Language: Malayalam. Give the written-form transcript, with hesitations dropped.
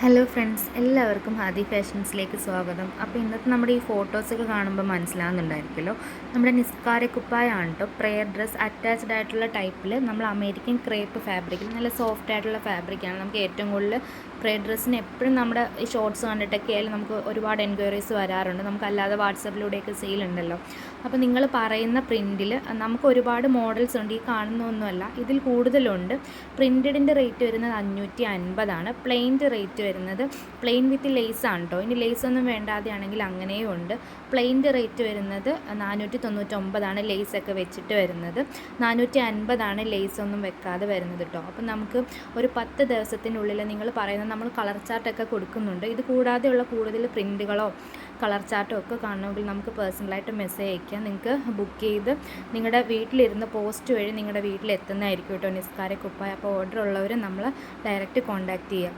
ഹലോ ഫ്രണ്ട്സ്, എല്ലാവർക്കും ഹാദി ഫാഷൻസിലേക്ക് സ്വാഗതം. അപ്പോൾ ഇന്നത്തെ നമ്മുടെ ഈ ഫോട്ടോസൊക്കെ കാണുമ്പോൾ മനസ്സിലാകുന്നുണ്ടായിരിക്കുമല്ലോ, നമ്മുടെ നിസ്കാര കുപ്പായാണ് കേട്ടോ. പ്രെയർ ഡ്രസ്സ് അറ്റാച്ച്ഡ് ആയിട്ടുള്ള ടൈപ്പിൽ നമ്മൾ അമേരിക്കൻ ക്രേപ്പ് ഫാബ്രിക്കിൽ നല്ല സോഫ്റ്റ് ആയിട്ടുള്ള ഫാബ്രിക്കാണ്. നമുക്ക് ഏറ്റവും കൂടുതൽ പ്രെയർ ഡ്രസ്സിന് എപ്പോഴും നമ്മുടെ ഈ ഷോർട്സ് കണ്ടിട്ടൊക്കെ ആയാലും നമുക്ക് ഒരുപാട് എൻക്വയറീസ് വരാറുണ്ട്. നമുക്കല്ലാതെ വാട്സപ്പിലൂടെയൊക്കെ സെയിലുണ്ടല്ലോ. അപ്പോൾ നിങ്ങൾ പറയുന്ന പ്രിൻറ്റിൽ നമുക്ക് ഒരുപാട് മോഡൽസ് ഉണ്ട്. ഈ കാണുന്നൊന്നുമല്ല, ഇതിൽ കൂടുതലുണ്ട്. പ്രിൻറ്റഡിൻ്റെ റേറ്റ് വരുന്നത് 550 പ്ലെയിൻ്റെ റേറ്റ് വരുന്നത് പ്ലെയിൻ വിത്ത് ലേസ് ആണ് കേട്ടോ. ഇനി ലേസ് ഒന്നും വേണ്ടാതെയാണെങ്കിൽ അങ്ങനെയും ഉണ്ട്. പ്ലെയിൻ്റെ റേറ്റ് വരുന്നത് 499 ലേസൊക്കെ വെച്ചിട്ട് വരുന്നത്. 450 ലേസ് ഒന്നും വെക്കാതെ വരുന്നത് കേട്ടോ. അപ്പം നമുക്ക് ഒരു 10 ദിവസത്തിനുള്ളിൽ നിങ്ങൾ പറയുന്നത് നമ്മൾ കളർ ചാർട്ടൊക്കെ കൊടുക്കുന്നുണ്ട്. ഇത് കൂടാതെയുള്ള കൂടുതൽ പ്രിൻറ്റുകളോ കളർ ചാർട്ടോ ഒക്കെ കാണണമെങ്കിൽ നമുക്ക് പേഴ്സണലായിട്ട് മെസ്സേജ് അയക്കാം. നിങ്ങൾക്ക് ബുക്ക് ചെയ്ത് നിങ്ങളുടെ വീട്ടിലിരുന്ന് പോസ്റ്റ് വഴി നിങ്ങളുടെ വീട്ടിലെത്തുന്നതായിരിക്കും കേട്ടോ നിസ്കാര കുപ്പായ. അപ്പോൾ ഓർഡർ ഉള്ളവർ നമ്മൾ ഡയറക്റ്റ് കോൺടാക്റ്റ് ചെയ്യുക.